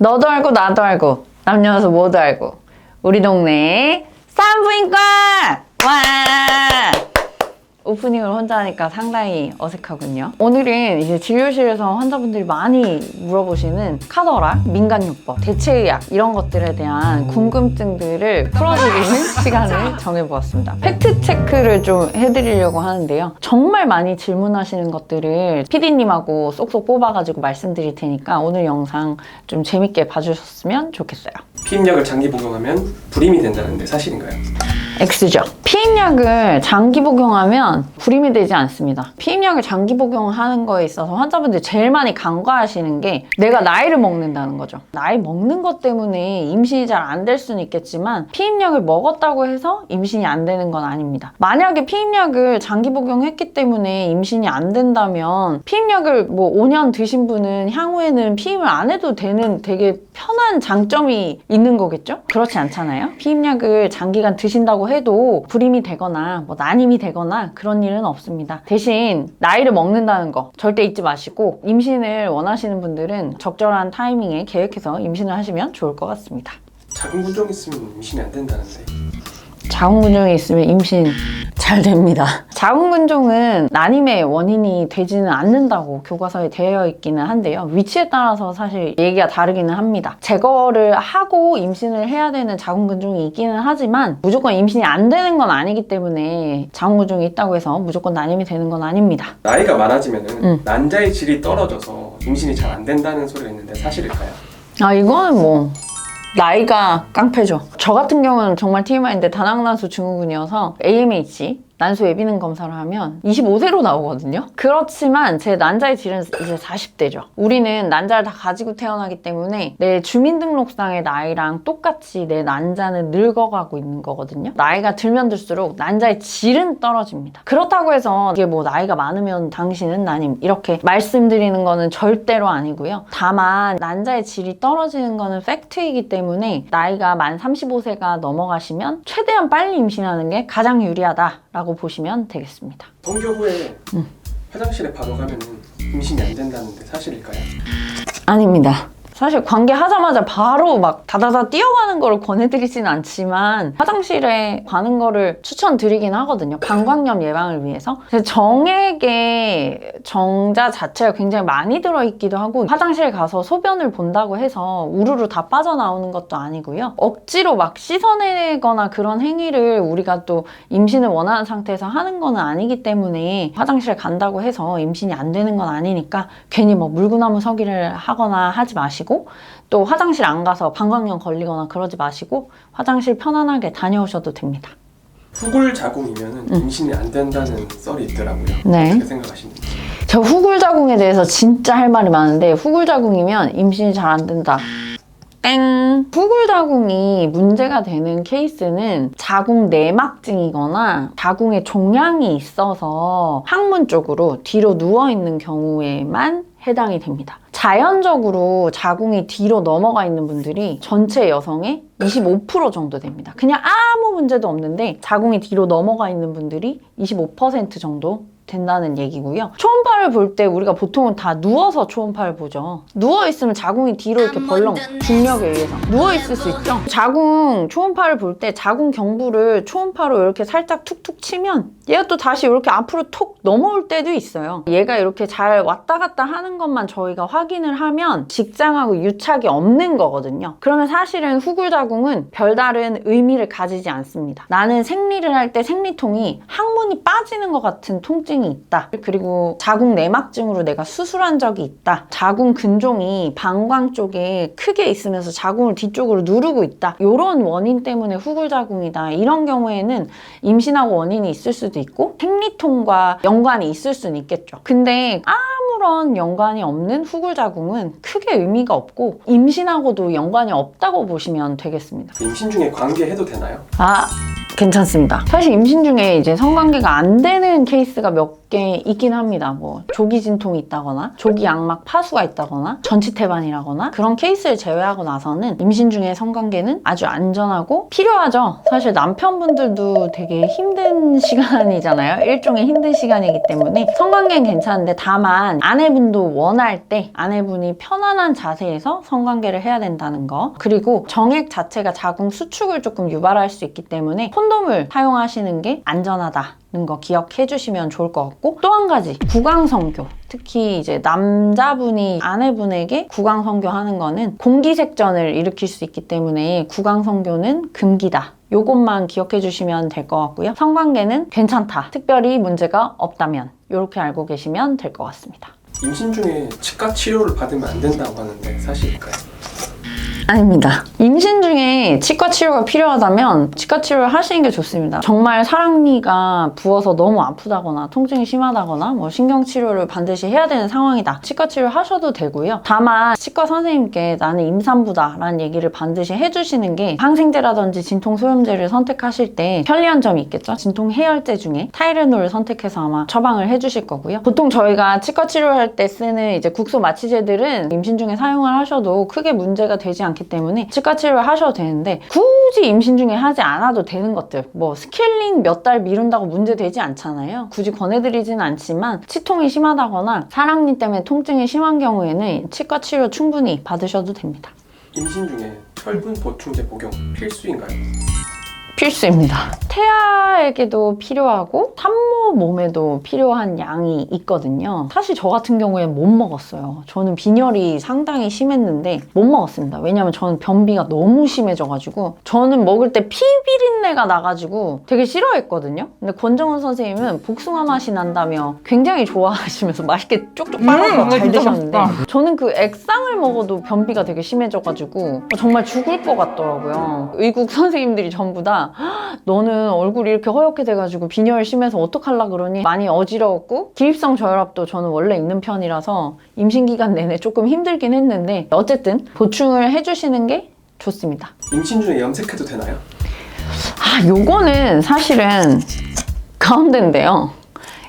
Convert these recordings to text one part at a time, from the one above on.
너도 알고 나도 알고 남녀노소 모두 알고 우리 동네 산부인과! 와! 오프닝을 혼자 하니까 상당히 어색하군요. 오늘은 이제 진료실에서 환자분들이 많이 물어보시는 카더라, 민간요법, 대체의학 이런 것들에 대한 궁금증들을 풀어드리는 시간을 정해보았습니다. 팩트체크를 좀 해드리려고 하는데요. 정말 많이 질문하시는 것들을 PD님하고 쏙쏙 뽑아가지고 말씀드릴 테니까 오늘 영상 좀 재밌게 봐주셨으면 좋겠어요. 피임약을 장기 복용하면 불임이 된다는데 사실인가요? X죠. 피임약을 장기 복용하면 불임이 되지 않습니다. 피임약을 장기 복용하는 거에 있어서 환자분들이 제일 많이 간과하시는 게 내가 나이를 먹는다는 거죠. 나이 먹는 것 때문에 임신이 잘 안 될 수는 있겠지만 피임약을 먹었다고 해서 임신이 안 되는 건 아닙니다. 만약에 피임약을 장기 복용했기 때문에 임신이 안 된다면 피임약을 뭐 5년 드신 분은 향후에는 피임을 안 해도 되는 되게 편한 장점이 있는 거겠죠? 그렇지 않잖아요. 피임약을 장기간 드신다고 해도 불임이 되거나 뭐 난임이 되거나 그런 일은 없습니다. 대신 나이를 먹는다는 거 절대 잊지 마시고 임신을 원하시는 분들은 적절한 타이밍에 계획해서 임신을 하시면 좋을 것 같습니다. 자궁근종 있으면 임신이 안 된다는데. 자궁근종이 있으면 임신 잘 됩니다. 자궁근종은 난임의 원인이 되지는 않는다고 교과서에 되어 있기는 한데요. 위치에 따라서 사실 얘기가 다르기는 합니다. 제거를 하고 임신을 해야 되는 자궁근종이 있기는 하지만 무조건 임신이 안 되는 건 아니기 때문에 자궁근종이 있다고 해서 무조건 난임이 되는 건 아닙니다. 나이가 많아지면 난자의 질이 떨어져서 임신이 잘 안 된다는 소리가 있는데 사실일까요? 이거는 뭐 나이가 깡패죠. 저 같은 경우는 정말 TMI인데 다낭난수 증후군이어서 AMH 난수 예비능 검사를 하면 25세로 나오거든요. 그렇지만 제 난자의 질은 이제 40대죠. 우리는 난자를 다 가지고 태어나기 때문에 내 주민등록상의 나이랑 똑같이 내 난자는 늙어가고 있는 거거든요. 나이가 들면 들수록 난자의 질은 떨어집니다. 그렇다고 해서 이게 뭐 나이가 많으면 당신은 난임 이렇게 말씀드리는 거는 절대로 아니고요. 다만 난자의 질이 떨어지는 거는 팩트이기 때문에 나이가 만 35세가 넘어가시면 최대한 빨리 임신하는 게 가장 유리하다라고 보시면 되겠습니다. 성교 후에 화장실에 바로 가면 임신이 안 된다는데 사실일까요? 아닙니다. 사실 관계하자마자 바로 막 다다다 뛰어가는 거를 권해드리진 않지만 화장실에 가는 거를 추천드리긴 하거든요. 방광염 예방을 위해서. 정액에 정자 자체가 굉장히 많이 들어있기도 하고 화장실 가서 소변을 본다고 해서 우르르 다 빠져나오는 것도 아니고요. 억지로 막 씻어내거나 그런 행위를 우리가 또 임신을 원하는 상태에서 하는 건 아니기 때문에 화장실에 간다고 해서 임신이 안 되는 건 아니니까 괜히 뭐 물구나무 서기를 하거나 하지 마시고 또 화장실 안 가서 방광염 걸리거나 그러지 마시고 화장실 편안하게 다녀오셔도 됩니다. 후굴자궁이면 임신이 안 된다는 썰이 있더라고요. 네. 어떻게 생각하시는지? 저 후굴자궁에 대해서 진짜 할 말이 많은데 후굴자궁이면 임신이 잘 안 된다. 땡! 후굴자궁이 문제가 되는 케이스는 자궁 내막증이거나 자궁에 종양이 있어서 항문 쪽으로 뒤로 누워있는 경우에만 해당이 됩니다. 자연적으로 자궁이 뒤로 넘어가 있는 분들이 전체 여성의 25% 정도 됩니다. 그냥 아무 문제도 없는데 자궁이 뒤로 넘어가 있는 분들이 25% 정도 된다는 얘기고요. 초음파를 볼 때 우리가 보통은 다 누워서 초음파를 보죠. 누워있으면 자궁이 뒤로 이렇게 벌렁 중력에 의해서 누워있을 수 있죠. 자궁 초음파를 볼 때 자궁 경부를 초음파로 이렇게 살짝 툭툭 치면 얘가 또 다시 이렇게 앞으로 톡 넘어올 때도 있어요. 얘가 이렇게 잘 왔다 갔다 하는 것만 저희가 확인을 하면 직장하고 유착이 없는 거거든요. 그러면 사실은 후굴자궁은 별다른 의미를 가지지 않습니다. 나는 생리를 할 때 생리통이 항문이 빠지는 것 같은 통증이 있다. 그리고 자궁 내막증으로 내가 수술한 적이 있다. 자궁 근종이 방광 쪽에 크게 있으면서 자궁을 뒤쪽으로 누르고 있다. 이런 원인 때문에 후굴자궁이다. 이런 경우에는 임신하고 원인이 있을 수도 있고 생리통과 연관이 있을 수는 있겠죠. 근데 아무런 연관이 없는 후굴자궁은 크게 의미가 없고 임신하고도 연관이 없다고 보시면 되겠습니다. 임신 중에 관계해도 되나요? 괜찮습니다. 사실 임신 중에 이제 성관계가 안 되는 케이스가 몇 개 있긴 합니다. 뭐 조기 진통이 있다거나 조기 양막 파수가 있다거나 전치태반이라거나 그런 케이스를 제외하고 나서는 임신 중에 성관계는 아주 안전하고 필요하죠. 사실 남편분들도 되게 힘든 시간이잖아요. 일종의 힘든 시간이기 때문에 성관계는 괜찮은데 다만 아내분도 원할 때 아내분이 편안한 자세에서 성관계를 해야 된다는 거. 그리고 정액 자체가 자궁 수축을 조금 유발할 수 있기 때문에 콘돔을 사용하시는 게 안전하다는 거 기억해 주시면 좋을 것 같고, 또 한 가지 구강성교. 특히 이제 남자분이 아내분에게 구강성교 하는 거는 공기색전을 일으킬 수 있기 때문에 구강성교는 금기다. 요것만 기억해 주시면 될 것 같고요. 성관계는 괜찮다. 특별히 문제가 없다면 이렇게 알고 계시면 될 것 같습니다. 임신 중에 치과 치료를 받으면 안 된다고 하는데 사실일까요? 아닙니다. 임신 중에 치과 치료가 필요하다면 치과 치료를 하시는 게 좋습니다. 정말 사랑니가 부어서 너무 아프다거나 통증이 심하다거나 뭐 신경 치료를 반드시 해야 되는 상황이다. 치과 치료를 하셔도 되고요. 다만 치과 선생님께 나는 임산부다 라는 얘기를 반드시 해주시는 게 항생제라든지 진통소염제를 선택하실 때 편리한 점이 있겠죠. 진통 해열제 중에 타이레놀을 선택해서 아마 처방을 해주실 거고요. 보통 저희가 치과 치료할 때 쓰는 이제 국소 마취제들은 임신 중에 사용을 하셔도 크게 문제가 되지 않기 때문에 치과 치료를 하셔도 되는데, 굳이 임신 중에 하지 않아도 되는 것들, 뭐 스케일링 몇 달 미룬다고 문제 되지 않잖아요. 굳이 권해드리진 않지만 치통이 심하다거나 사랑니 때문에 통증이 심한 경우에는 치과 치료 충분히 받으셔도 됩니다. 임신 중에 혈분 보충제 복용 필수인가요? 필수입니다. 태아에게도 필요하고 산모 몸에도 필요한 양이 있거든요. 사실 저 같은 경우에는 못 먹었어요. 저는 빈혈이 상당히 심했는데 못 먹었습니다. 왜냐면 저는 변비가 너무 심해져가지고 저는 먹을 때 피 비린내가 나가지고 되게 싫어했거든요. 근데 권정은 선생님은 복숭아 맛이 난다며 굉장히 좋아하시면서 맛있게 쪽쪽 빨아서 잘 드셨는데, 저는 그 액상을 먹어도 변비가 되게 심해져가지고 정말 죽을 것 같더라고요. 의국 선생님들이 전부 다 너는 얼굴이 이렇게 허옇게 돼가지고 빈혈 심해서 어떡하려 그러니 많이 어지러웠고, 기립성 저혈압도 저는 원래 있는 편이라서 임신 기간 내내 조금 힘들긴 했는데 어쨌든 보충을 해주시는 게 좋습니다. 임신 중에 염색해도 되나요? 요거는 사실은 가운데인데요.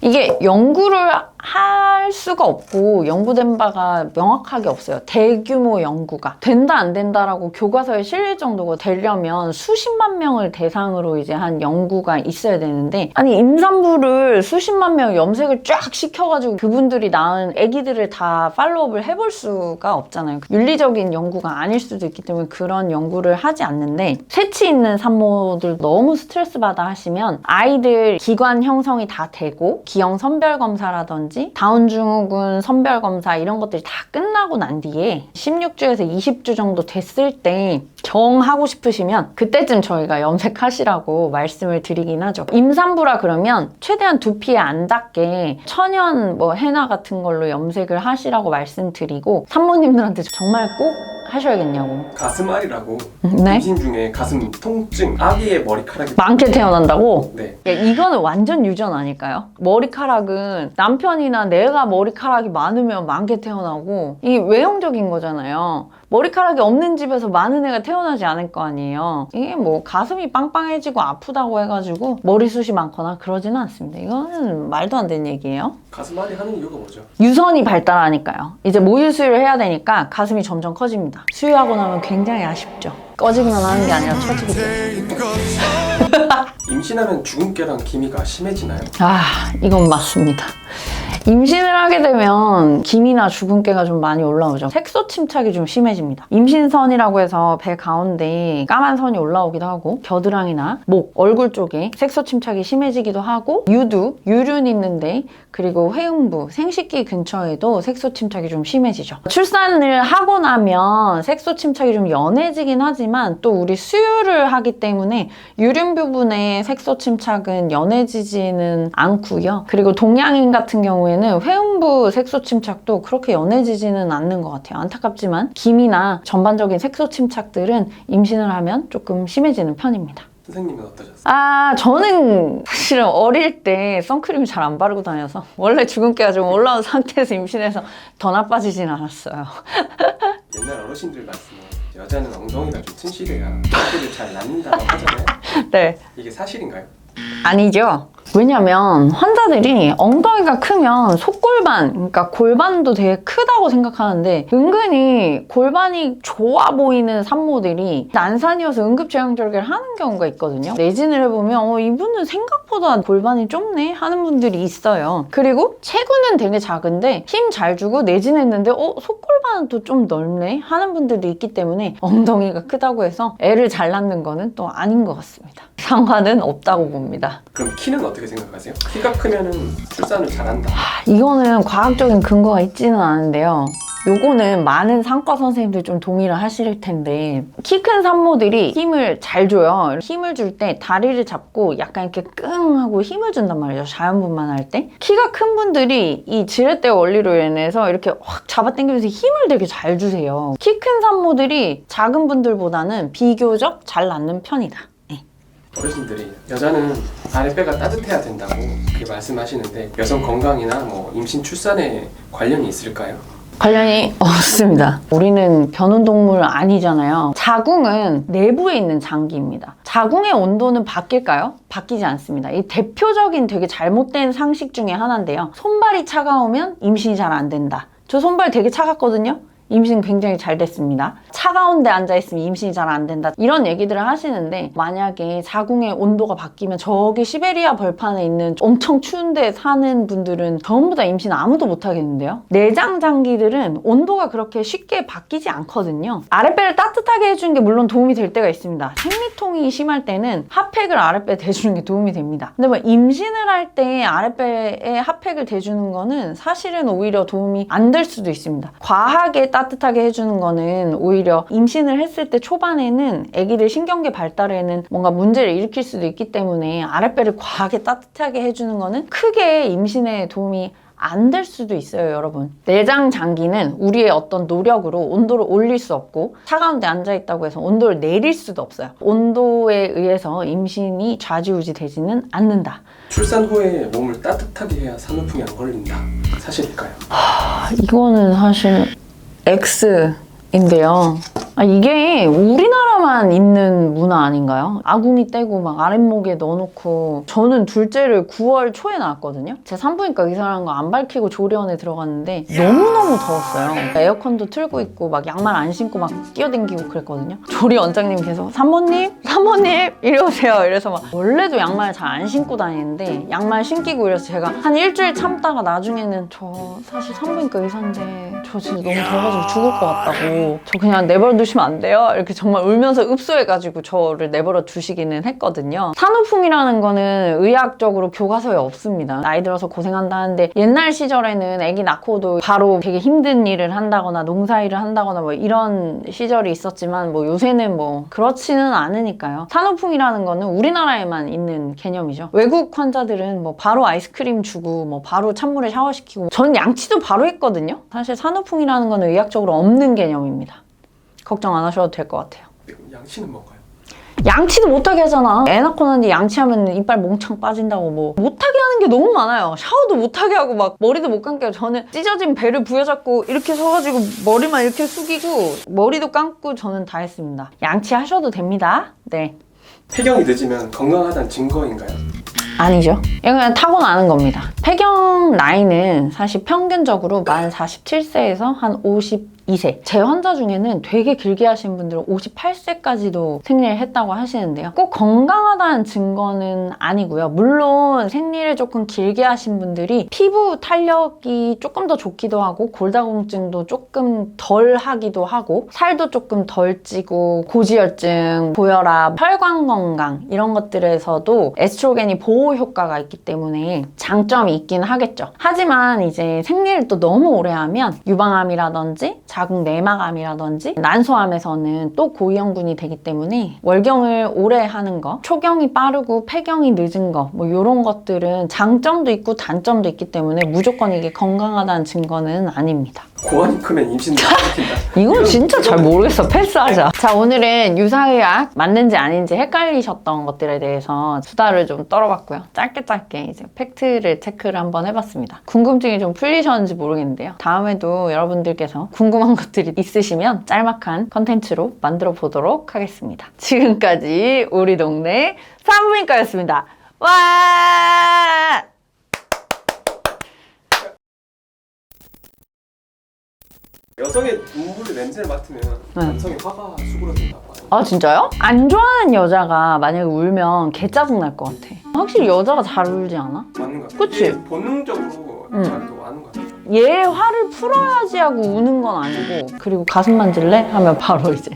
이게 연구를 할 수가 없고 연구된 바가 명확하게 없어요. 대규모 연구가 된다 안 된다라고 교과서에 실릴 정도가 되려면 수십만 명을 대상으로 이제 한 연구가 있어야 되는데, 아니 임산부를 수십만 명 염색을 쫙 시켜가지고 그분들이 낳은 아기들을 다 팔로우업을 해볼 수가 없잖아요. 윤리적인 연구가 아닐 수도 있기 때문에 그런 연구를 하지 않는데, 새치 있는 산모들 너무 스트레스 받아 하시면 아이들 기관 형성이 다 되고 기형 선별 검사라든지 다운 증후군 선별 검사 이런 것들이 다 끝나고 난 뒤에 16주에서 20주 정도 됐을 때 정하고 싶으시면 그때쯤 저희가 염색하시라고 말씀을 드리긴 하죠. 임산부라 그러면 최대한 두피에 안 닿게 천연 뭐 헤나 같은 걸로 염색을 하시라고 말씀드리고, 산모님들한테 정말 꼭 하셔야겠냐고. 가슴앓이라고 네? 임신 중에 가슴 통증, 아기의 머리카락이 많게 태어난다고? 네. 야, 이거는 완전 유전 아닐까요? 머리카락은 남편이나 내가 머리카락이 많으면 많게 태어나고, 이게 외형적인 거잖아요. 머리카락이 없는 집에서 많은 애가 태어나지 않을 거 아니에요. 이게 뭐 가슴이 빵빵해지고 아프다고 해가지고 머리숱이 많거나 그러지는 않습니다. 이거는 말도 안 되는 얘기예요. 가슴앓이 하는 이유가 뭐죠? 유선이 발달하니까요. 이제 모유 수유를 해야 되니까 가슴이 점점 커집니다. 수유하고 나면 굉장히 아쉽죠. 꺼지기만 하는 게 아니라 처지게 돼요. 임신하면 주근깨랑 기미가 심해지나요? 이건 맞습니다. 임신을 하게 되면 기미나 주근깨가 좀 많이 올라오죠. 색소 침착이 좀 심해집니다. 임신선이라고 해서 배 가운데 까만 선이 올라오기도 하고, 겨드랑이나 목, 얼굴 쪽에 색소 침착이 심해지기도 하고, 유두, 유륜 있는데, 그리고 회음부, 생식기 근처에도 색소 침착이 좀 심해지죠. 출산을 하고 나면 색소 침착이 좀 연해지긴 하지만 또 우리 수유를 하기 때문에 유륜 부분에 색소 침착은 연해지지는 않고요. 그리고 동양인 같은 경우에는 회음부 색소 침착도 그렇게 연해지지는 않는 것 같아요. 안타깝지만 기미나 전반적인 색소 침착들은 임신을 하면 조금 심해지는 편입니다. 선생님은 어떠셨어요? 저는 사실은 어릴 때 선크림 잘 안 바르고 다녀서 원래 주근깨가 좀 올라온 상태에서 임신해서 더 나빠지진 않았어요. 옛날 어르신들 말씀에 여자는 엉덩이가 좀 튼실해야 아기를 잘 낳는다고 하잖아요. 네. 이게 사실인가요? 아니죠. 왜냐면 환자들이 엉덩이가 크면 속골 속골반, 그러니까 골반도 되게 크다고 생각하는데 은근히 골반이 좋아 보이는 산모들이 난산이어서 응급제왕절개를 하는 경우가 있거든요. 내진을 해보면 이분은 생각보다 골반이 좁네 하는 분들이 있어요. 그리고 체구는 되게 작은데 힘 잘 주고 내진했는데 속골반은 또 좀 넓네 하는 분들도 있기 때문에 엉덩이가 크다고 해서 애를 잘 낳는 거는 또 아닌 것 같습니다. 상관은 없다고 봅니다. 그럼 키는 어떻게 생각하세요? 키가 크면은 출산을 잘한다. 이거는 과학적인 근거가 있지는 않은데요. 요거는 많은 상과 선생님들 좀 동의를 하실 텐데 키 큰 산모들이 힘을 잘 줘요. 힘을 줄 때 다리를 잡고 약간 이렇게 끙 하고 힘을 준단 말이죠. 자연분만 할 때. 키가 큰 분들이 이 지렛대 원리로 인해서 이렇게 확 잡아당기면서 힘을 되게 잘 주세요. 키 큰 산모들이 작은 분들보다는 비교적 잘 낳는 편이다. 어르신들이 여자는 아랫배가 따뜻해야 된다고 그렇게 말씀하시는데 여성 건강이나 뭐 임신 출산에 관련이 있을까요? 관련이 없습니다. 우리는 변온동물 아니잖아요. 자궁은 내부에 있는 장기입니다. 자궁의 온도는 바뀔까요? 바뀌지 않습니다. 이 대표적인 되게 잘못된 상식 중에 하나인데요. 손발이 차가우면 임신이 잘 안 된다. 저 손발 되게 차갑거든요. 임신 굉장히 잘 됐습니다. 차가운 데 앉아있으면 임신이 잘 안 된다. 이런 얘기들을 하시는데 만약에 자궁의 온도가 바뀌면 저기 시베리아 벌판에 있는 엄청 추운 데 사는 분들은 전부 다 임신 아무도 못 하겠는데요. 내장 장기들은 온도가 그렇게 쉽게 바뀌지 않거든요. 아랫배를 따뜻하게 해주는 게 물론 도움이 될 때가 있습니다. 생리통이 심할 때는 핫팩을 아랫배에 대주는 게 도움이 됩니다. 근데 뭐 임신을 할 때 아랫배에 핫팩을 대주는 거는 사실은 오히려 도움이 안 될 수도 있습니다. 과하게 따뜻하게 해주는 거는 오히려 임신을 했을 때 초반에는 아기들 신경계 발달에는 뭔가 문제를 일으킬 수도 있기 때문에 아랫배를 과하게 따뜻하게 해주는 거는 크게 임신에 도움이 안 될 수도 있어요, 여러분. 내장 장기는 우리의 어떤 노력으로 온도를 올릴 수 없고 차가운 데 앉아있다고 해서 온도를 내릴 수도 없어요. 온도에 의해서 임신이 좌지우지 되지는 않는다. 출산 후에 몸을 따뜻하게 해야 산후풍이 안 걸린다. 사실일까요? 이거는 사실 X인데요. 이게 우리나라만 있는 문화 아닌가요? 아궁이 떼고 막 아랫목에 넣어놓고 저는 둘째를 9월 초에 낳았거든요. 제 산부인과 의사라는 거 안 밝히고 조리원에 들어갔는데 너무너무 더웠어요. 에어컨도 틀고 있고 막 양말 안 신고 막 뛰어댕기고 그랬거든요. 조리 원장님 계속 산모님 이리 오세요. 이래서 막 원래도 양말 잘 안 신고 다니는데 양말 신기고 이래서 제가 한 일주일 참다가 나중에는 저 사실 산부인과 의사인데 저 진짜 너무 더워가지고 죽을 것 같다고 저 그냥 내버려 두시면 안 돼요? 이렇게 정말 울면서 읍소해가지고 저를 내버려 두시기는 했거든요. 산후풍이라는 거는 의학적으로 교과서에 없습니다. 나이 들어서 고생한다 하는데 옛날 시절에는 아기 낳고도 바로 되게 힘든 일을 한다거나 농사일을 한다거나 뭐 이런 시절이 있었지만 뭐 요새는 뭐 그렇지는 않으니까요. 산후풍이라는 거는 우리나라에만 있는 개념이죠. 외국 환자들은 뭐 바로 아이스크림 주고 뭐 바로 찬물에 샤워시키고 저는 양치도 바로 했거든요. 사실 산후풍이라는 거는 의학적으로 없는 개념입니다. 걱정 안 하셔도 될 것 같아요. 양치는 뭔가요? 양치도 못하게 하잖아. 애 낳고 난 뒤 양치하면 이빨 몽창 빠진다고 뭐 못하게 하는 게 너무 많아요. 샤워도 못하게 하고 막 머리도 못 감게 하고 저는 찢어진 배를 부여잡고 이렇게 서가지고 머리만 이렇게 숙이고 머리도 감고 저는 다 했습니다. 양치하셔도 됩니다. 네. 폐경이 늦으면 건강하다는 증거인가요? 아니죠. 이건 그냥 타고나는 겁니다. 폐경 나이는 사실 평균적으로 만 47세에서 한 52세. 제 환자 중에는 되게 길게 하신 분들은 58세까지도 생리를 했다고 하시는데요. 꼭 건강하다는 증거는 아니고요. 물론 생리를 조금 길게 하신 분들이 피부 탄력이 조금 더 좋기도 하고 골다공증도 조금 덜 하기도 하고 살도 조금 덜 찌고 고지혈증, 고혈압, 혈관 건강 이런 것들에서도 에스트로겐이 보호 효과가 있기 때문에 장점이 있긴 하겠죠. 하지만 이제 생리를 또 너무 오래 하면 유방암이라든지 자궁 내막암이라든지 난소암에서는 또 고위험군이 되기 때문에 월경을 오래 하는 거, 초경이 빠르고 폐경이 늦은 거 뭐 이런 것들은 장점도 있고 단점도 있기 때문에 무조건 이게 건강하다는 증거는 아닙니다. 고환이 크면 임신도 시킨다. 이건 진짜 잘 모르겠어. 패스하자. 자, 오늘은 유사의학 맞는지 아닌지 헷갈리셨던 것들에 대해서 수다를 좀 떨어봤고요. 짧게 이제 팩트를 체크를 한번 해봤습니다. 궁금증이 좀 풀리셨는지 모르겠는데요. 다음에도 여러분들께서 궁금한 것들이 있으시면 짤막한 컨텐츠로 만들어 보도록 하겠습니다. 지금까지 우리 동네 산부인과였습니다. 와! 여성의 눈물의 냄새를 맡으면 남성의 화가 수그러진다고 하요. 아 진짜요? 안 좋아하는 여자가 만약에 울면 개 짜증 날 것 같아. 확실히 여자가 잘 울지 않아? 맞는 것 같아. 그치? 이게 본능적으로 말도 아는 것 같아. 얘 화를 풀어야지 하고 우는 건 아니고, 그리고 가슴 만질래? 하면 바로 이제